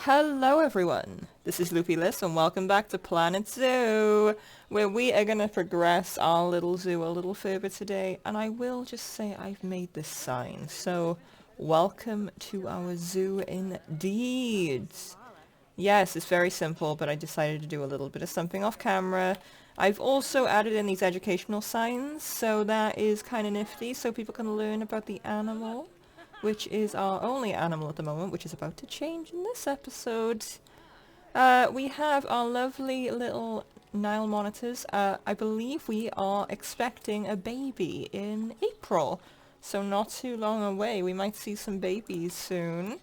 Hello everyone, this is Loopy Liss and welcome back to Planet Zoo, where we are going to progress our little zoo a little further today, and I will just say I've made this sign, so welcome to our zoo indeed. Yes, it's very simple, but I decided to do a little bit of something off camera. I've also added in these educational signs, so that is kind of nifty, so people can learn about the animal, which is our only animal at the moment, which is about to change in this episode. We have our lovely little Nile monitors. I believe we are expecting a baby in April, so not too long away. We might see some babies soon.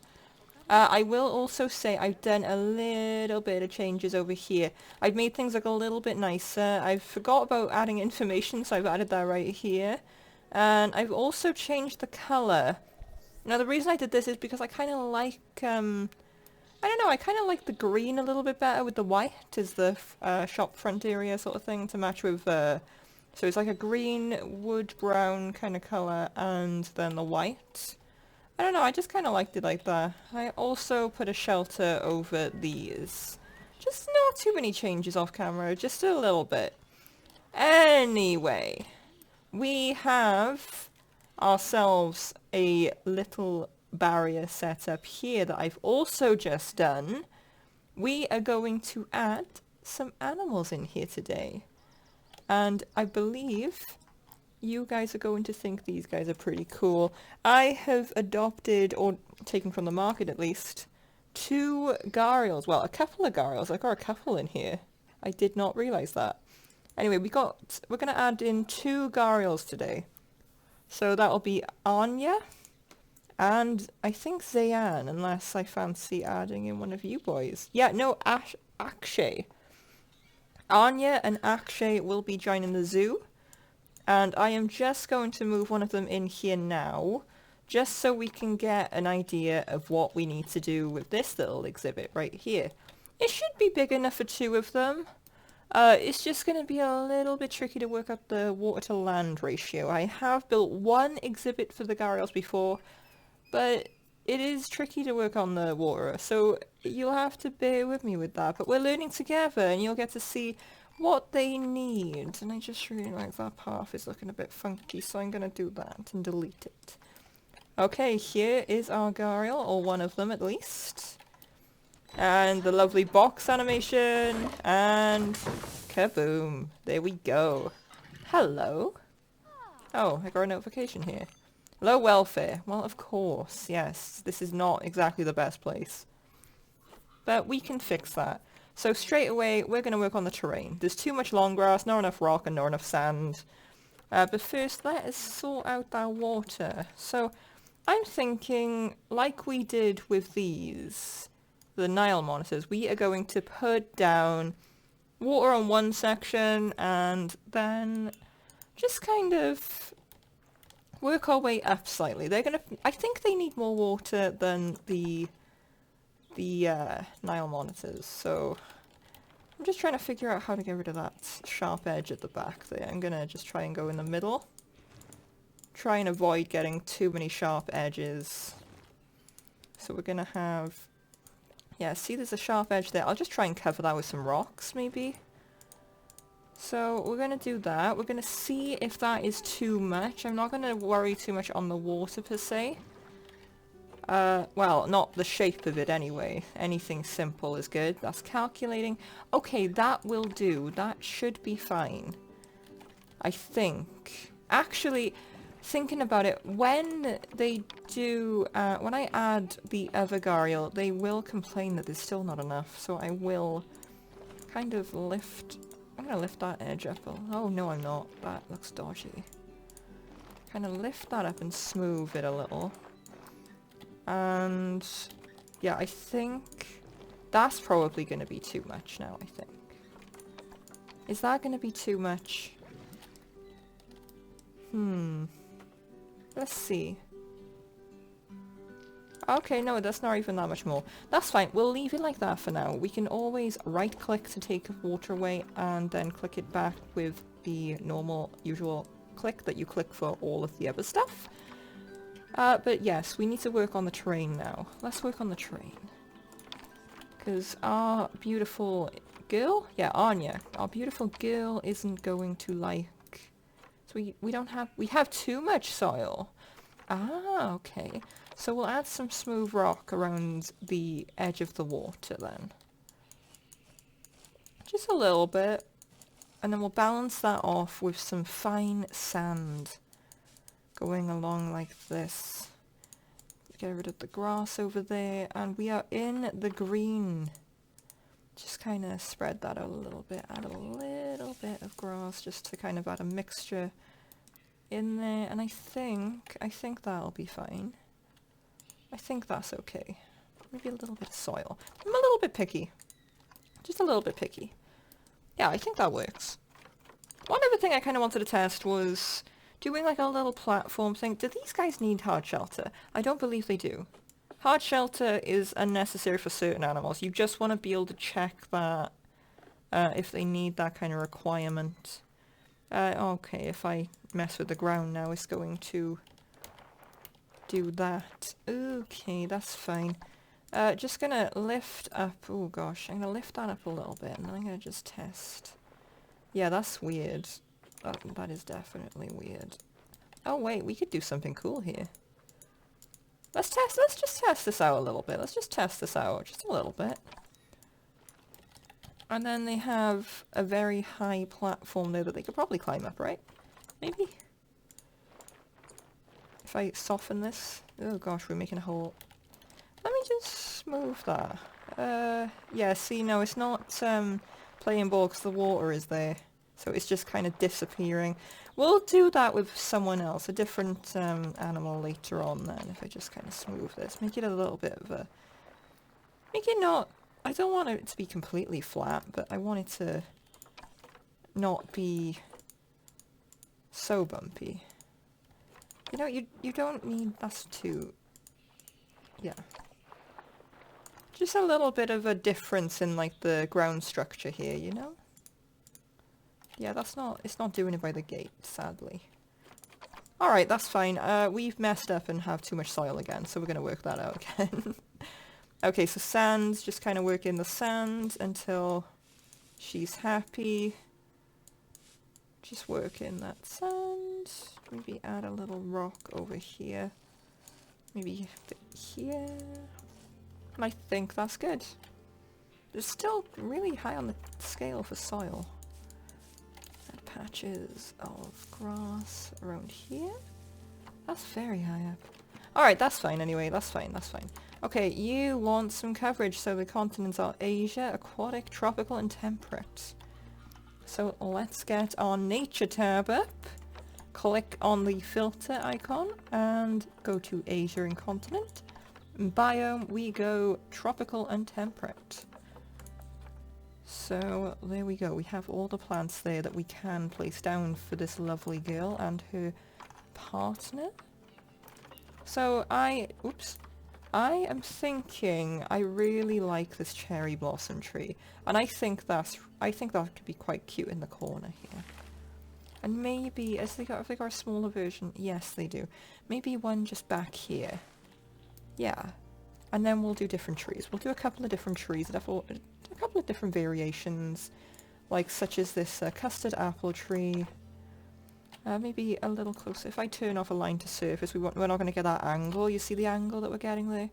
I will also say I've done a little bit of changes over here. I've made things look a little bit nicer. I forgot about adding information, so I've added that right here. And I've also changed the colour. Now the reason I did this is because I kind of like, I don't know, I kind of like the green a little bit better with the white as the shop front area sort of thing to match with, so it's like a green wood brown kind of colour and then the white. I don't know, I just kind of liked it like that. I also put a shelter over these. Just not too many changes off camera, just a little bit. Anyway, we have ourselves a little barrier set up here that I've also just done. We are going to add some animals in here today. And I believe you guys are going to think these guys are pretty cool. I have adopted, or taken from the market at least, 2 gharials. Well, a couple of gharials. I've got a couple in here. I did not realise that. Anyway, we're going to add in 2 gharials today. So that'll be Anya and I think Zayan, unless I fancy adding in one of you boys. Yeah, no, Akshay. Anya and Akshay will be joining the zoo. And I am just going to move one of them in here now, just so we can get an idea of what we need to do with this little exhibit right here. It should be big enough for 2 of them. It's just going to be a little bit tricky to work out the water to land ratio. I have built one exhibit for the gharials before, but it is tricky to work on the water, so you'll have to bear with me with that. But we're learning together, and you'll get to see what they need. And I just realised that path is looking a bit funky, so I'm going to do that and delete it. Okay, here is our gharial, or one of them at least. And the lovely box animation, and kaboom, there we go. Hello. Oh, I got a notification here. Low welfare. Well, of course, yes, this is not exactly the best place. But we can fix that. So straight away, we're going to work on the terrain. There's too much long grass, not enough rock, and not enough sand. But first, let us sort out our water. So I'm thinking, like we did with these, the Nile monitors, we are going to put down water on one section and then just kind of work our way up slightly. I think they need more water than the Nile monitors, so I'm just trying to figure out how to get rid of that sharp edge at the back there. I'm gonna just try and go in the middle. Try and avoid getting too many sharp edges. So we're gonna have... Yeah, see there's a sharp edge there. I'll just try and cover that with some rocks, maybe. So we're going to do that. We're going to see if that is too much. I'm not going to worry too much on the water per se. Well, not the shape of it anyway. Anything simple is good. That's calculating. Okay, that will do. That should be fine. I think. Actually, thinking about it, when they do, when I add the other gharial, they will complain that there's still not enough. So I will kind of lift... I'm going to lift that edge up. Oh, no, I'm not. That looks dodgy. Kind of lift that up and smooth it a little. And yeah, I think that's probably going to be too much now, I think. Is that going to be too much? Let's see. Okay, no, that's not even that much more. That's fine. We'll leave it like that for now. We can always right-click to take water away and then click it back with the normal, usual click that you click for all of the other stuff. But yes, we need to work on the terrain now. Let's work on the terrain. Because our beautiful girl, yeah, Anya, our beautiful girl isn't going to like... So we don't have... We have too much soil. Ah, okay. So we'll add some smooth rock around the edge of the water then. Just a little bit. And then we'll balance that off with some fine sand going along like this. Get rid of the grass over there, and we are in the green. Just kind of spread that out a little bit, add a little bit of grass just to kind of add a mixture in there, and I think that'll be fine. I think that's okay. Maybe a little bit of soil. I'm a little bit picky. Just a little bit picky. Yeah, I think that works. One other thing I kind of wanted to test was doing like a little platform thing. Do these guys need hard shelter? I don't believe they do. Hard shelter is unnecessary for certain animals. You just want to be able to check that if they need that kind of requirement. Okay, if I mess with the ground now, it's going to do that. Okay, that's fine. Just gonna lift up... Oh gosh, I'm gonna lift that up a little bit, and then I'm gonna just test. Yeah, that's weird. That is definitely weird. Oh wait, we could do something cool here. Let's just test this out a little bit. Let's just test this out just a little bit. And then they have a very high platform there that they could probably climb up, right? Maybe? If I soften this... Oh gosh, we're making a hole. Let me just move that. Yeah, see, no, it's not playing ball because the water is there. So it's just kind of disappearing. We'll do that with someone else, a different animal later on then, if I just kind of smooth this. Make it a little bit of a... Make it not... I don't want it to be completely flat, but I want it to not be so bumpy. You know, you don't need us to... Yeah. Just a little bit of a difference in, like, the ground structure here, you know? Yeah, that's not... It's not doing it by the gate, sadly. Alright, that's fine. We've messed up and have too much soil again, so we're going to work that out again. Okay, so sand, just kind of work in the sand until she's happy. Just work in that sand. Maybe add a little rock over here. Maybe a bit here. And I think that's good. It's still really high on the scale for soil. Add patches of grass around here. That's very high up. Alright, that's fine anyway. That's fine, that's fine. Okay, you want some coverage, so the continents are Asia, aquatic, tropical, and temperate. So let's get our nature tab up. Click on the filter icon and go to Asia and continent. Biome, we go tropical and temperate. So there we go. We have all the plants there that we can place down for this lovely girl and her partner. So I am thinking I really like this cherry blossom tree, and I think that could be quite cute in the corner here. And maybe have they got a smaller version? Yes, they do. Maybe one just back here. Yeah. And then we'll do different trees. We'll do a couple of different trees, a couple of different variations, like such as this custard apple tree. Maybe a little closer. If I turn off align to surface, we're not going to get that angle. You see the angle that we're getting there?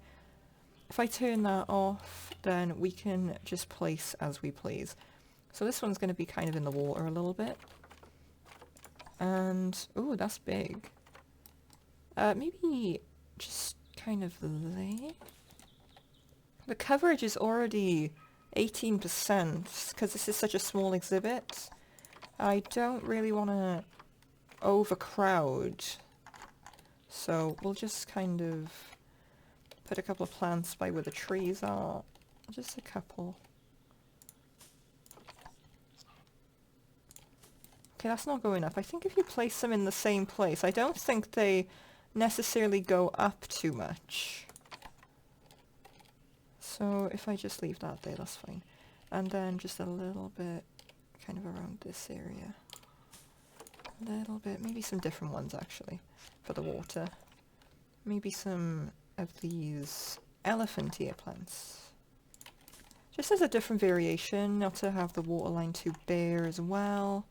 If I turn that off, then we can just place as we please. So this one's going to be kind of in the water a little bit. And, ooh, that's big. Maybe just kind of there. The coverage is already 18% because this is such a small exhibit. I don't really want to overcrowd, so we'll just kind of put a couple of plants by where the trees are. Just a couple. Okay, that's not going up. I think if you place them in the same place, I don't think they necessarily go up too much. So if I just leave that there, that's fine. And then just a little bit kind of around this area. A little bit, maybe some different ones actually, for the water. Maybe some of these elephant ear plants. just as a different variation, not to have the waterline too bare as well.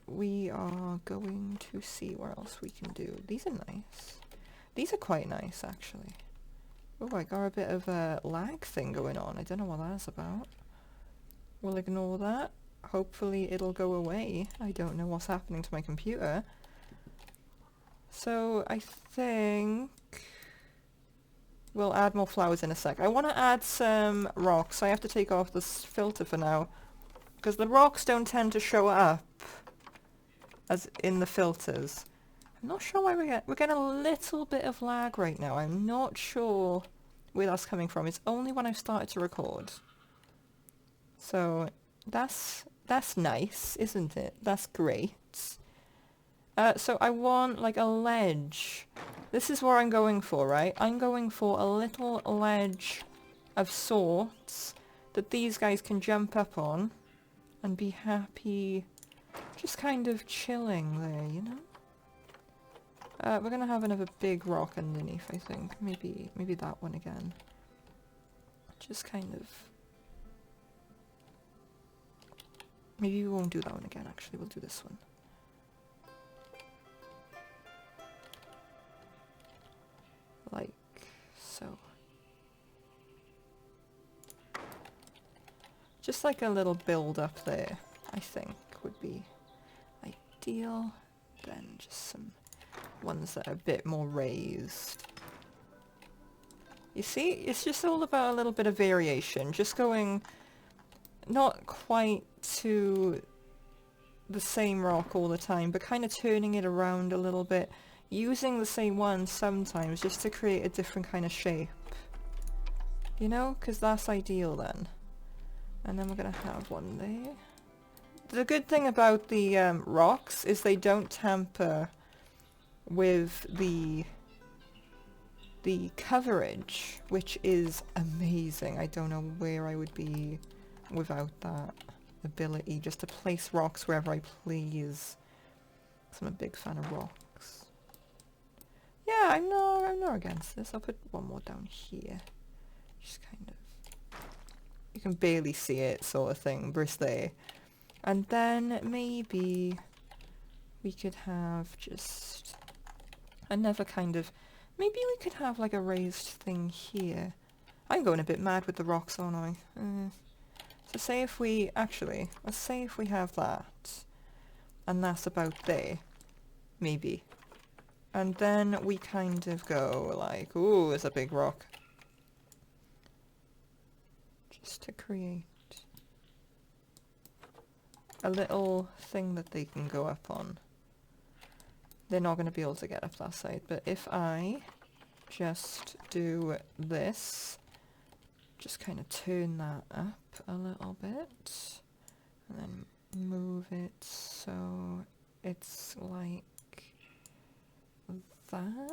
We are going to see what else we can do. These are nice. These are quite nice, actually. Oh, I got a bit of a lag thing going on. I don't know what that's about. We'll ignore that. Hopefully it'll go away. I don't know what's happening to my computer. So I think we'll add more flowers in a sec. I want to add some rocks. I have to take off this filter for now, because the rocks don't tend to show up as in the filters. I'm not sure why we're getting a little bit of lag right now. I'm not sure where that's coming from. It's only when I've started to record. So that's nice, isn't it? That's great. So I want like a ledge. This is what I'm going for, right? I'm going for a little ledge of sorts that these guys can jump up on and be happy just kind of chilling there, you know? We're gonna have another big rock underneath, I think. Maybe that one again. Just kind of... Maybe we won't do that one again, actually. We'll do this one. Like so. Just like a little build up there, I think, would be ideal. Then just some ones that are a bit more raised. You see, it's just all about a little bit of variation, just going not quite to the same rock all the time, but kind of turning it around a little bit, using the same one sometimes just to create a different kind of shape. You know, because that's ideal then. And then we're going to have one there. The good thing about the rocks is they don't tamper with the coverage, which is amazing. I don't know where I would be without that ability, just to place rocks wherever I please. 'Cause I'm a big fan of rocks. Yeah, I'm not against this. I'll put one more down here. Just kind of, you can barely see it, sort of thing, but it's there. And then maybe we could have just another kind of, maybe we could have like a raised thing here. I'm going a bit mad with the rocks, aren't I? So say if we, actually, let's say if we have that, and that's about there, maybe. And then we kind of go like, ooh, it's a big rock. Just to create a little thing that they can go up on. They're not going to be able to get up that side, but if I just do this, just kind of turn that up a little bit, and then move it so it's like that.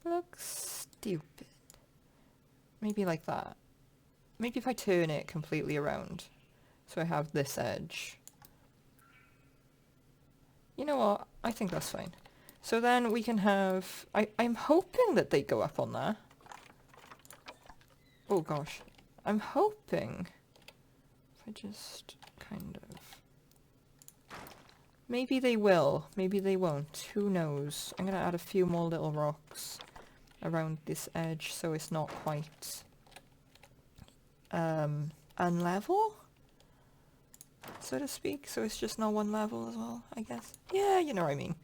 Looks stupid. Maybe like that. Maybe if I turn it completely around, so I have this edge. You know what? I think that's fine. So then we can have... I'm hoping that they go up on that. Oh gosh. I'm hoping... If I just kind of... Maybe they will. Maybe they won't. Who knows? I'm going to add a few more little rocks around this edge so it's not quite... unlevel? So to speak, so it's just not one level as well, I guess. Yeah, you know what I mean.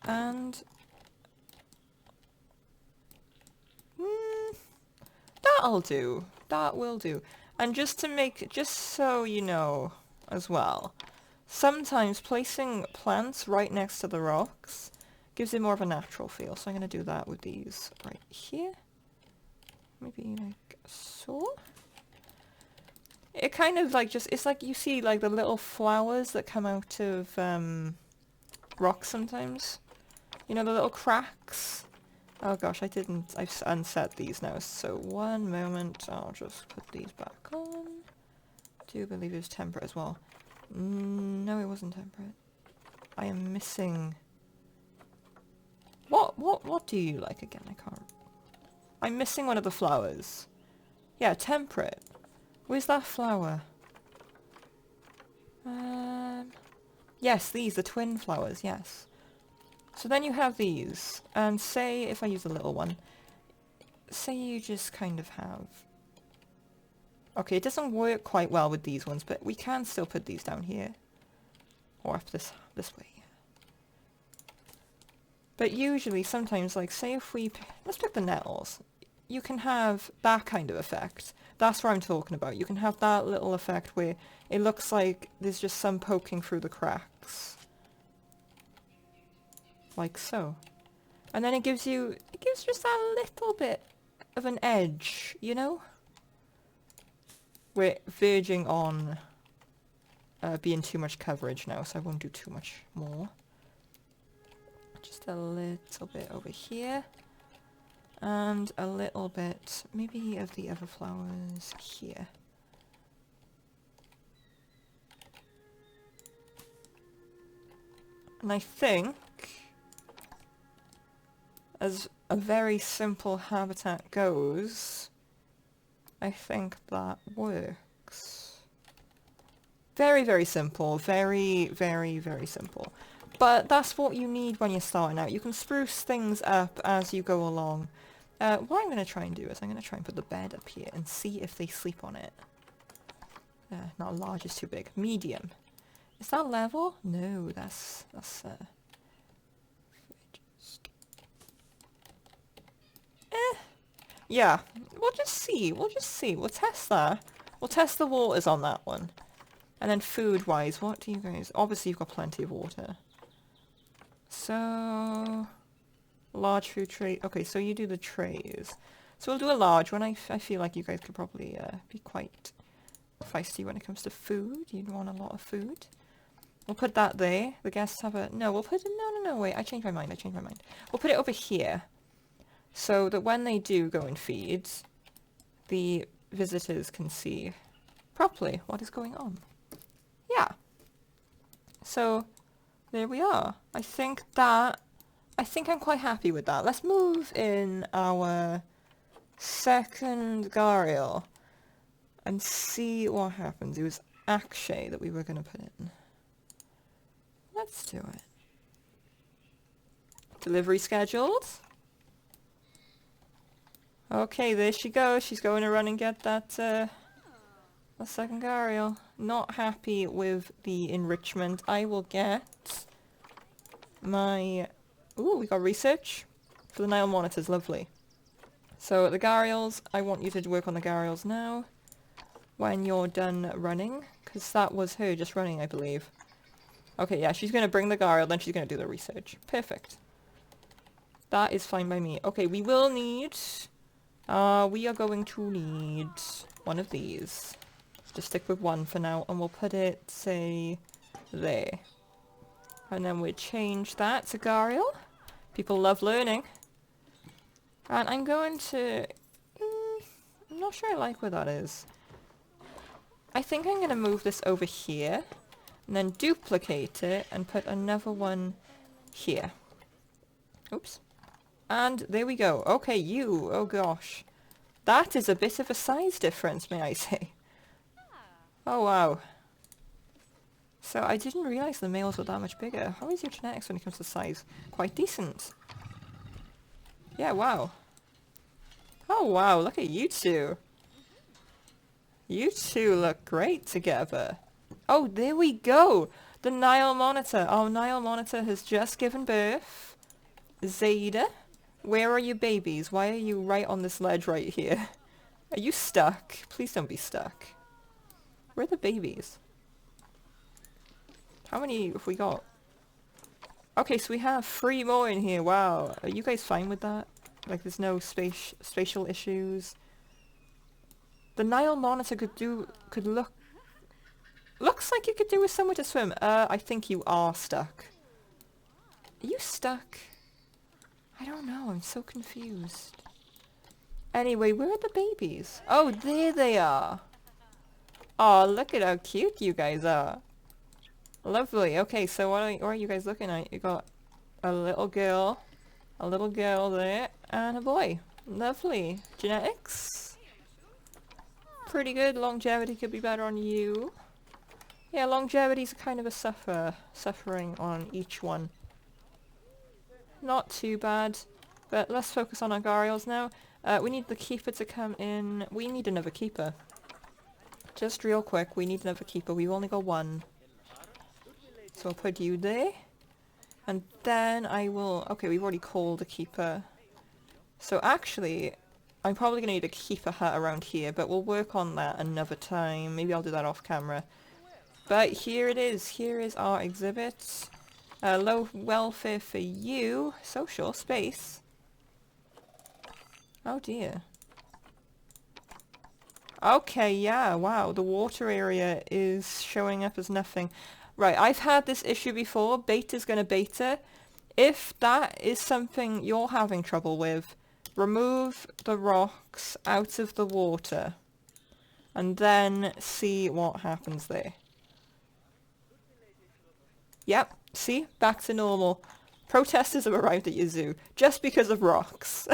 And that'll do. That will do. And just to make, just so you know as well, sometimes placing plants right next to the rocks gives it more of a natural feel. So I'm going to do that with these right here. Maybe like so. It kind of like just, it's like you see like the little flowers that come out of rocks sometimes. You know, the little cracks? Oh gosh, I've unset these now, so one moment, I'll just put these back on. Do believe it was temperate as well. No, it wasn't temperate. I am missing... What do you like again? I can't... I'm missing one of the flowers. Yeah, temperate. Where's that flower? Yes, these, the twin flowers, yes. So then you have these, and say, if I use a little one, say you just kind of have... Okay, it doesn't work quite well with these ones, but we can still put these down here. Or up this way. But usually, sometimes, like, say if we... Let's pick the nettles. You can have that kind of effect. That's what I'm talking about. You can have that little effect where it looks like there's just some poking through the cracks. Like so. And then it gives just that little bit of an edge, you know? We're verging on being too much coverage now, so I won't do too much more. Just a little bit over here. And a little bit, maybe of the other flowers here. And I think, as a very simple habitat goes, I think that works. Very, very simple. Very, very, very simple. But that's what you need when you're starting out. You can spruce things up as you go along. What I'm going to try and do is I'm going to try and put the bed up here and see if they sleep on it. Not large, is too big. Medium. Is that level? No, that's yeah, we'll just see. We'll just see. We'll test that. We'll test the waters on that one. And then food-wise, what do you guys... Obviously, you've got plenty of water. So... Large food tray. Okay, so you do the trays. So we'll do a large one. I feel like you guys could probably be quite feisty when it comes to food. You'd want a lot of food. We'll put that there. The guests have a... No, we'll put it... No, wait. I changed my mind. We'll put it over here. So that when they do go and feed, the visitors can see properly what is going on. Yeah. So, there we are. I think I'm quite happy with that. Let's move in our second Gharial and see what happens. It was Akshay that we were going to put in. Let's do it. Delivery scheduled. Okay, there she goes. She's going to run and get that second Gharial. Not happy with the enrichment. I will get my... Ooh, we got research for the Nile monitors. Lovely. So the Gharials, I want you to work on the Gharials now when you're done running, because that was her just running, I believe. Okay, yeah, she's going to bring the Gharial, then she's going to do the research. Perfect. That is fine by me. Okay, we will need... we are going to need one of these. Just stick with one for now, and we'll put it, say, there. And then we'll change that to Gharial. People love learning. And I'm going to... I'm not sure I like where that is. I think I'm going to move this over here, and then duplicate it, and put another one here. Oops. And there we go. Okay, you. Oh gosh. That is a bit of a size difference, may I say. Oh wow. So I didn't realise the males were that much bigger. How is your genetics when it comes to size? Quite decent. Yeah, wow. Oh wow, look at you two. You two look great together. Oh, there we go. The Nile monitor. Our Nile monitor has just given birth. Zeta. Where are your babies? Why are you right on this ledge right here? Are you stuck? Please don't be stuck. Where are the babies? How many have we got? Okay, so we have 3 more in here. Wow. Are you guys fine with that? Like, there's no spatial issues? The Nile monitor could look... Looks like you could do with somewhere to swim. I think you are stuck. Are you stuck? I don't know, I'm so confused. Anyway, where are the babies? Oh, there they are. Oh, look at how cute you guys are. Lovely. Okay, so what are you guys looking at? You got a little girl there, and a boy. Lovely. Genetics. Pretty good. Longevity could be better on you. Yeah, longevity's kind of a suffering on each one. Not too bad. But let's focus on our gharials now. We need the keeper to come in. We need another keeper. Just real quick, we need another keeper. We've only got one. So I'll put you there. And then I will... Okay, we've already called a keeper. So actually, I'm probably going to need a keeper hut around here, but we'll work on that another time. Maybe I'll do that off camera. But here it is. Here is our exhibit. Low welfare for you. Social space. Oh dear. Okay, yeah, wow. The water area is showing up as nothing. Right, I've had this issue before. Beta's gonna beta. If that is something you're having trouble with, remove the rocks out of the water. And then see what happens there. Yep, see? Back to normal. Protesters have arrived at your zoo. Just because of rocks.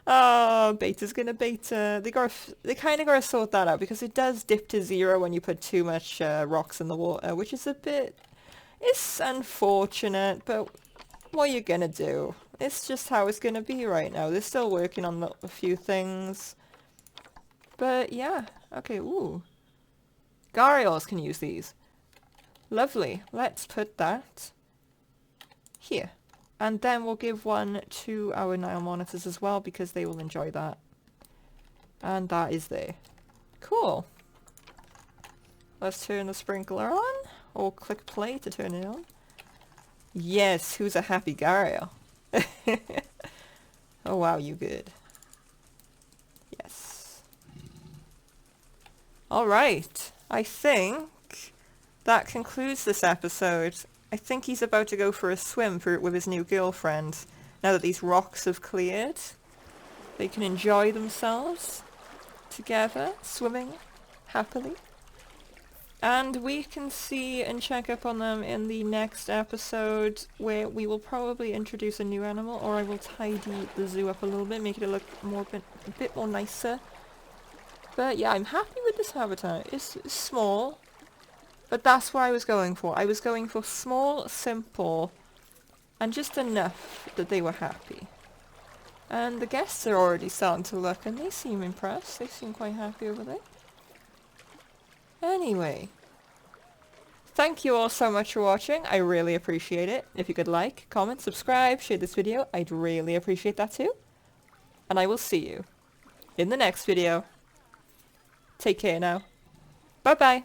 Oh, beta's gonna beta. They kind of gotta sort that out because it does dip to 0 when you put too much rocks in the water, which is a bit... It's unfortunate, but what are you gonna do? It's just how it's gonna be right now. They're still working on a few things. But yeah, okay, ooh. Gharials can use these. Lovely. Let's put that here. And then we'll give one to our Nile monitors as well because they will enjoy that. And that is there. Cool. Let's turn the sprinkler on. Or click play to turn it on. Yes, who's a happy Gharial? Oh wow, you good. Yes. Alright. I think that concludes this episode. I think he's about to go for a swim with his new girlfriend. Now that these rocks have cleared, they can enjoy themselves together, swimming happily. And we can see and check up on them in the next episode, where we will probably introduce a new animal, or I will tidy the zoo up a little bit, make it look a bit more nicer. But yeah, I'm happy with this habitat. It's small. But that's what I was going for. I was going for small, simple, and just enough that they were happy. And the guests are already starting to look, and they seem impressed. They seem quite happy over there. Anyway. Thank you all so much for watching. I really appreciate it. If you could like, comment, subscribe, share this video, I'd really appreciate that too. And I will see you in the next video. Take care now. Bye bye.